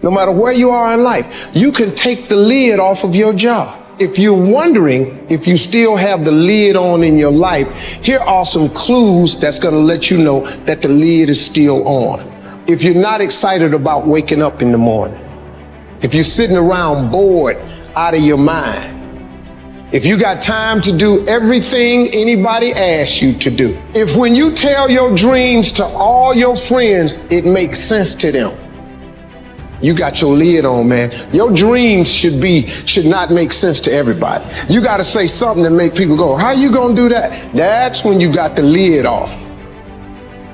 No matter where you are in life, you can take the lid off of your job. If you're wondering if you still have the lid on in your life, here are some clues that's going to let you know that the lid is still on. If you're not excited about waking up in the morning, if you're sitting around bored out of your mind, if you got time to do everything anybody asks you to do, if when you tell your dreams to all your friends, it makes sense to them, you got your lid on, man. Your dreams should not make sense to everybody. You got to say something that make people go, how you going to do that? That's when you got the lid off.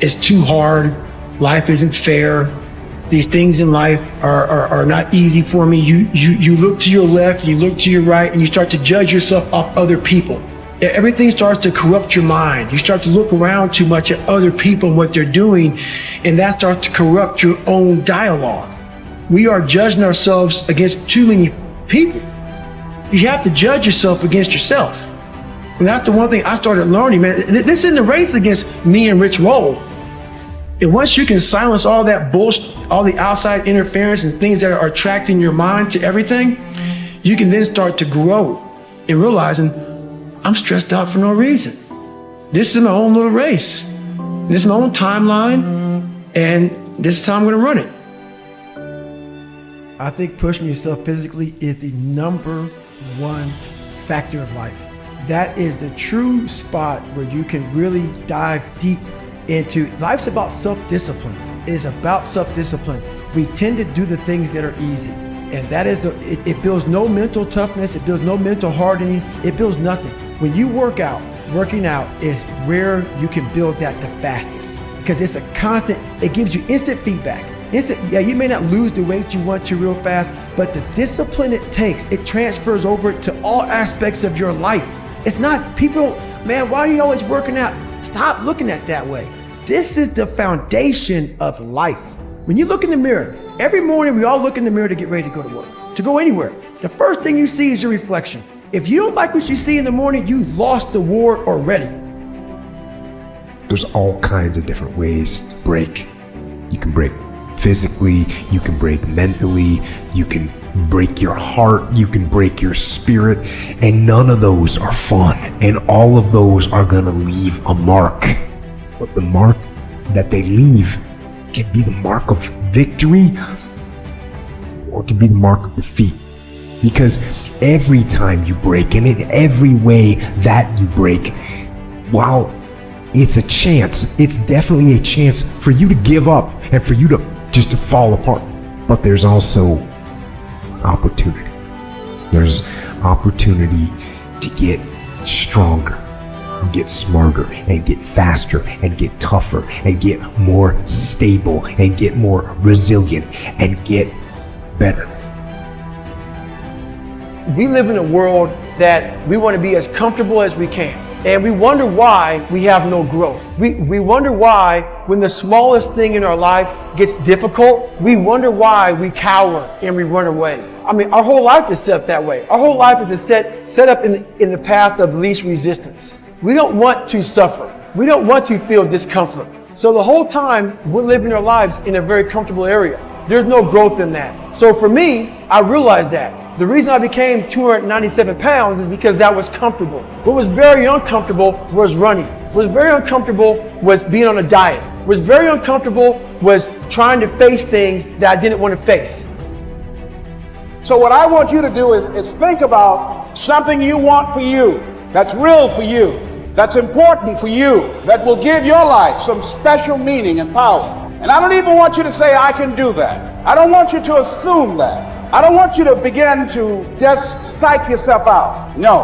It's too hard. Life isn't fair. These things in life are not easy for me. You look to your left, you look to your right, and you start to judge yourself off other people. Everything starts to corrupt your mind. You start to look around too much at other people and what they're doing, and that starts to corrupt your own dialogue. We are judging ourselves against too many people. You have to judge yourself against yourself. And that's the one thing I started learning, man. This isn't a race against me and Rich Roll. And once you can silence all that bullshit, all the outside interference and things that are attracting your mind to everything, you can then start to grow in realizing I'm stressed out for no reason. This is my own little race. This is my own timeline, and this is how I'm going to run it. I think pushing yourself physically is the number one factor of life. That is the true spot where you can really dive deep into. Life's about self-discipline. It is about self-discipline. We tend to do the things that are easy, and that is it builds no mental toughness. It builds no mental hardening. It builds nothing. When you working out is where you can build that the fastest, because it's a constant. It gives you instant feedback. Yeah, you may not lose the weight you want to real fast, but the discipline it takes, it transfers over to all aspects of your life. It's not people, man, why are you always working out? Stop looking at it that way. This is the foundation of life. When you look in the mirror, every morning we all look in the mirror to get ready to go to work, to go anywhere. The first thing you see is your reflection. If you don't like what you see in the morning, you lost the war already. There's all kinds of different ways to break. You can break physically, you can break mentally, you can break your heart, you can break your spirit, and none of those are fun, and all of those are gonna leave a mark. But the mark that they leave can be the mark of victory or it can be the mark of defeat. Because every time you break, and in every way that you break, while it's a chance, it's definitely a chance for you to give up and for you to just to fall apart. But there's also opportunity. There's opportunity to get stronger, and get smarter, and get faster, and get tougher, and get more stable, and get more resilient, and get better. We live in a world that we want to be as comfortable as we can. And we wonder why we have no growth. We wonder why when the smallest thing in our life gets difficult, we wonder why we cower and we run away. I mean, our whole life is set up that way. Our whole life is set up in the path of least resistance. We don't want to suffer. We don't want to feel discomfort. So the whole time we're living our lives in a very comfortable area. There's no growth in that. So for me, I realized that. The reason I became 297 pounds is because that was comfortable. What was very uncomfortable was running. What was very uncomfortable was being on a diet. What was very uncomfortable was trying to face things that I didn't want to face. So what I want you to do is think about something you want for you, that's real for you, that's important for you, that will give your life some special meaning and power. And I don't even want you to say, I can do that. I don't want you to assume that. I don't want you to begin to just psych yourself out. No.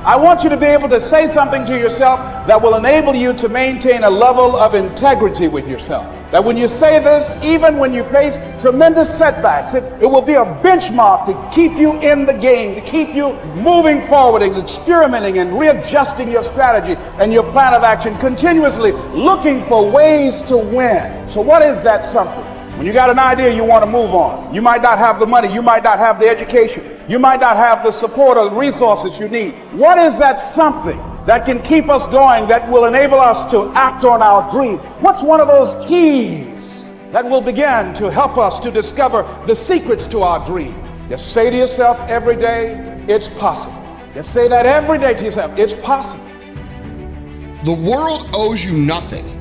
I want you to be able to say something to yourself that will enable you to maintain a level of integrity with yourself. That when you say this, even when you face tremendous setbacks, it will be a benchmark to keep you in the game, to keep you moving forward and experimenting and readjusting your strategy and your plan of action, continuously looking for ways to win. So what is that something? When you got an idea you want to move on, you might not have the money, you might not have the education, you might not have the support or the resources you need. What is that something that can keep us going, that will enable us to act on our dream? What's one of those keys that will begin to help us to discover the secrets to our dream. Just say to yourself every day, it's possible. Just say that every day to yourself, it's possible. The world owes you nothing.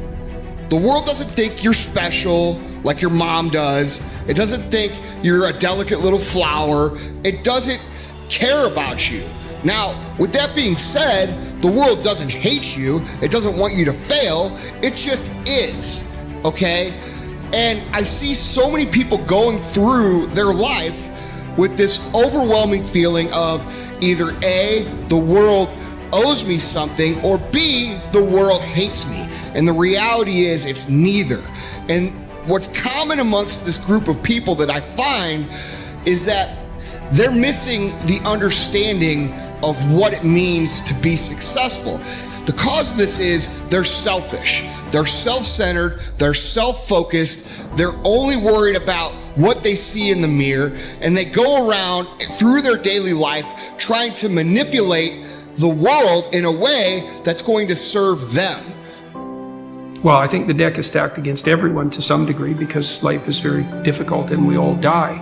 The world doesn't think you're special like your mom does. It doesn't think you're a delicate little flower. It doesn't care about you. Now, with that being said, the world doesn't hate you. It doesn't want you to fail. It just is, okay? And I see so many people going through their life with this overwhelming feeling of either A, the world owes me something, or B, the world hates me. And the reality is it's neither. And what's common amongst this group of people that I find is that they're missing the understanding of what it means to be successful. The cause of this is they're selfish, they're self-centered, they're self-focused, they're only worried about what they see in the mirror, and they go around through their daily life trying to manipulate the world in a way that's going to serve them. Well, I think the deck is stacked against everyone to some degree because life is very difficult and we all die.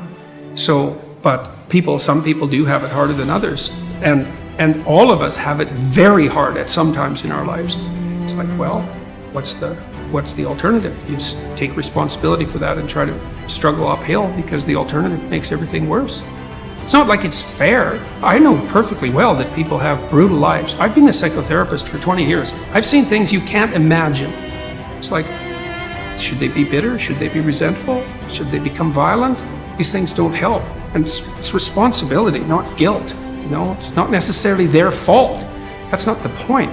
But some people do have it harder than others. And all of us have it very hard at some times in our lives. It's like, well, what's the alternative? You just take responsibility for that and try to struggle uphill because the alternative makes everything worse. It's not like it's fair. I know perfectly well that people have brutal lives. I've been a psychotherapist for 20 years. I've seen things you can't imagine. It's like, should they be bitter? Should they be resentful? Should they become violent? These things don't help. And it's responsibility, not guilt. It's not necessarily their fault. That's not the point.